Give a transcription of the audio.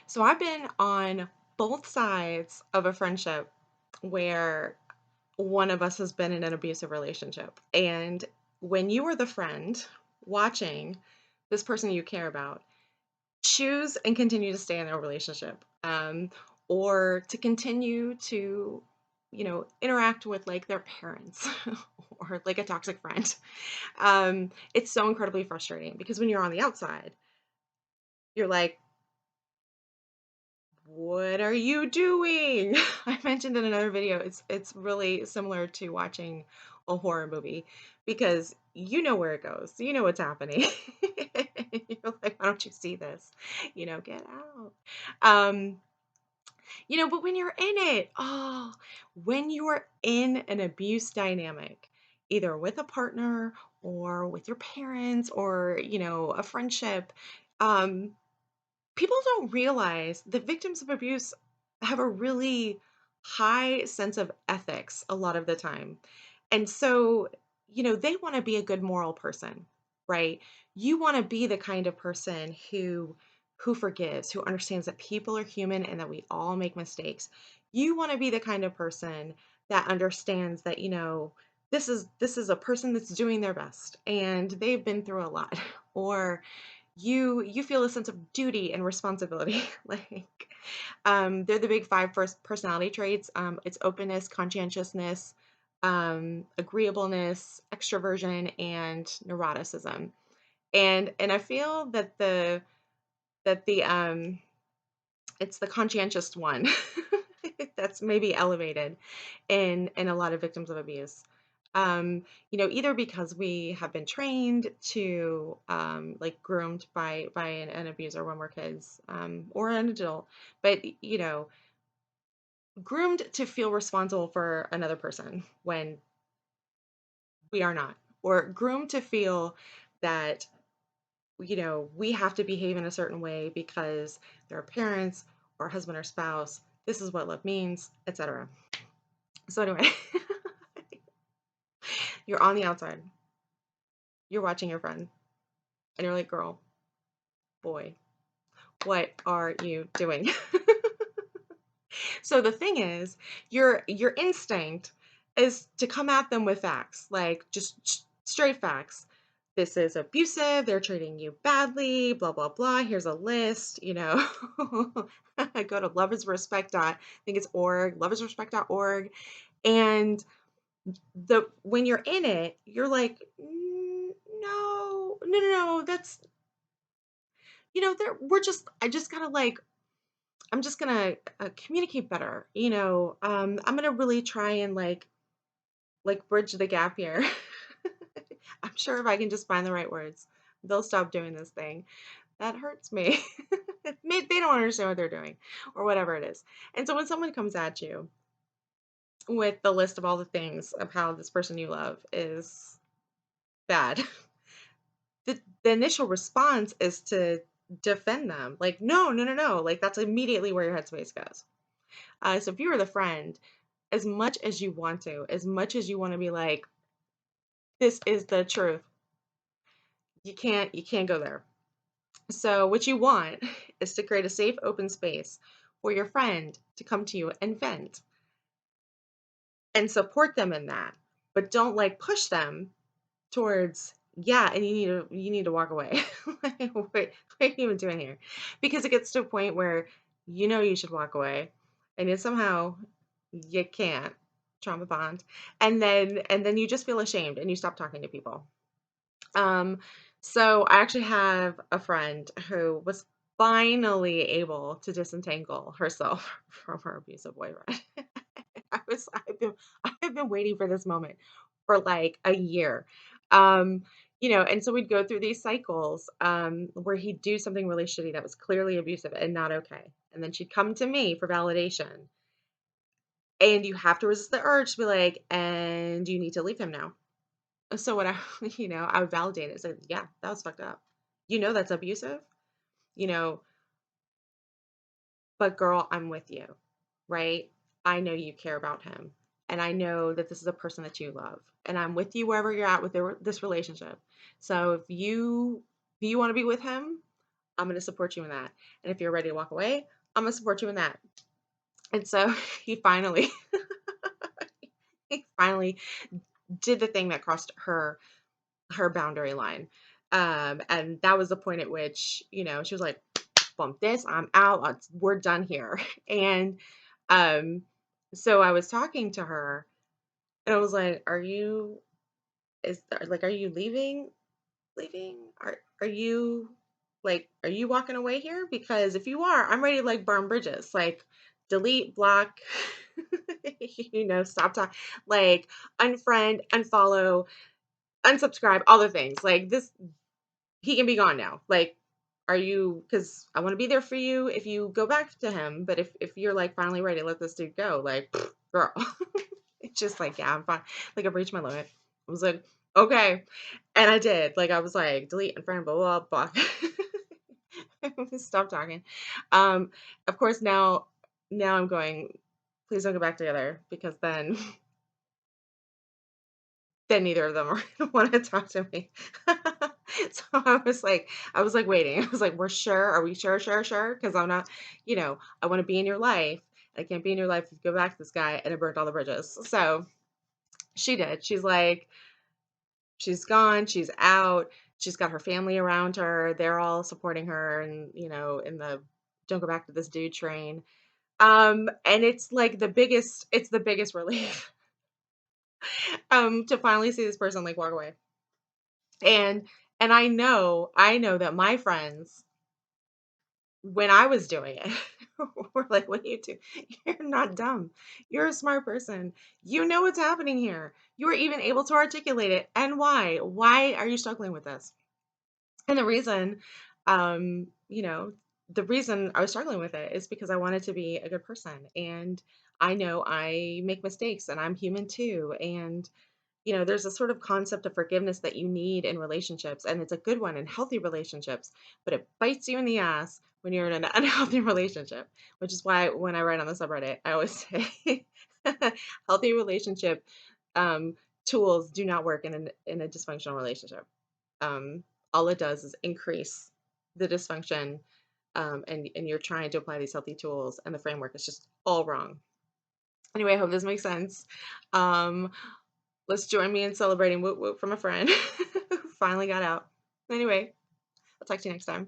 So I've been on both sides of a friendship where one of us has been in an abusive relationship. And when you are the friend watching this person you care about choose and continue to stay in their relationship, or to continue to, interact with like their parents or like a toxic friend, it's so incredibly frustrating because when you're on the outside, you're like, what are you doing? I mentioned in another video, it's really similar to watching a horror movie because you know where it goes. You know what's happening. You're like, why don't you see this? Get out. Um, but when you're in it, when you're in an abuse dynamic, either with a partner or with your parents or, a friendship, um, people don't realize that victims of abuse have a really high sense of ethics a lot of the time. And so, they want to be a good moral person, right? You want to be the kind of person who forgives, who understands that people are human and that we all make mistakes. You want to be the kind of person that understands that, this is a person that's doing their best and they've been through a lot. Or you feel a sense of duty and responsibility. Like, they're the big five first personality traits. It's openness, conscientiousness, agreeableness, extroversion, and neuroticism. And I feel that the it's the conscientious one that's maybe elevated in a lot of victims of abuse. Either because we have been trained to, like, groomed by an abuser when we're kids, or an adult, but groomed to feel responsible for another person when we are not, or groomed to feel that we have to behave in a certain way because they're parents or husband or spouse. This is what love means, etc. So anyway, you're on the outside. You're watching your friend, and you're like, "Girl, boy, what are you doing?" So the thing is, your instinct is to come at them with facts, like just straight facts. This is abusive, they're treating you badly, blah blah blah. Here's a list. I go to I think it's org, loveisrespect.org. And the when you're in it, you're like, no, no, no, no, that's there we're just I just gotta like I'm just gonna communicate better. I'm gonna really try and like bridge the gap here. I'm sure if I can just find the right words, they'll stop doing this thing. That hurts me. They don't understand what they're doing or whatever it is. And so when someone comes at you with the list of all the things of how this person you love is bad, the initial response is to defend them. Like, no, no, no, no. Like, that's immediately where your headspace goes. So if you were the friend, as much as you want to, as much as you want to be like, this is the truth, you can't go there. So what you want is to create a safe, open space for your friend to come to you and vent and support them in that. But don't like push them towards, yeah, and you need to walk away. Like, what are you even doing here? Because it gets to a point where you should walk away, and yet somehow you can't. Trauma bond. And then you just feel ashamed and you stop talking to people. Um, so I actually have a friend who was finally able to disentangle herself from her abusive boyfriend. I've been waiting for this moment for like a year. And so we'd go through these cycles, where he'd do something really shitty that was clearly abusive and not okay. And then she'd come to me for validation. And you have to resist the urge to be like, and you need to leave him now. So what I, I would validate it. Say, yeah, that was fucked up. That's abusive, you know, but girl, I'm with you, right? I know you care about him. And I know that this is a person that you love. And I'm with you wherever you're at with this relationship. So if you want to be with him, I'm going to support you in that. And if you're ready to walk away, I'm going to support you in that. And so he finally, he finally did the thing that crossed her boundary line. And that was the point at which, she was like, bump this, I'm out, we're done here. And um, so I was talking to her and I was like, are you leaving? Are you are you walking away here? Because if you are, I'm ready to like burn bridges, like delete, block, stop talking, like unfriend, unfollow, unsubscribe, all the things. Like this, he can be gone now. Like, are you, because I want to be there for you if you go back to him. But if you're like finally ready to let this dude go, like, girl, it's just like, yeah, I'm fine. Like, I've reached my limit. I was like, okay. And I did. Like, I was like, delete, unfriend, blah, blah, blah. Stop talking. Um, of course, now I'm going, please don't go back together, because then neither of them are gonna want to talk to me. So I was like waiting. I was like, we're sure? Are we sure, sure, sure? Because I'm not, I want to be in your life. I can't be in your life if you go back to this guy, and it burnt all the bridges. So she did. She's gone, she's out, she's got her family around her. They're all supporting her, and in the don't go back to this dude train. And it's the biggest relief to finally see this person like walk away. And I know that my friends, when I was doing it, were like, "What do you do? You're not dumb. You're a smart person. You know what's happening here. You were even able to articulate it. And why? Why are you struggling with this?" And um, you know, the reason I was struggling with it is because I wanted to be a good person. And I know I make mistakes and I'm human too. And there's a sort of concept of forgiveness that you need in relationships, and it's a good one in healthy relationships, but it bites you in the ass when you're in an unhealthy relationship, which is why when I write on the subreddit, I always say healthy relationship um, tools do not work in a dysfunctional relationship. Um, all it does is increase the dysfunction, and you're trying to apply these healthy tools, and the framework is just all wrong. Anyway, I hope this makes sense. Um, Let's join me in celebrating whoop whoop from a friend who finally got out. Anyway, I'll talk to you next time.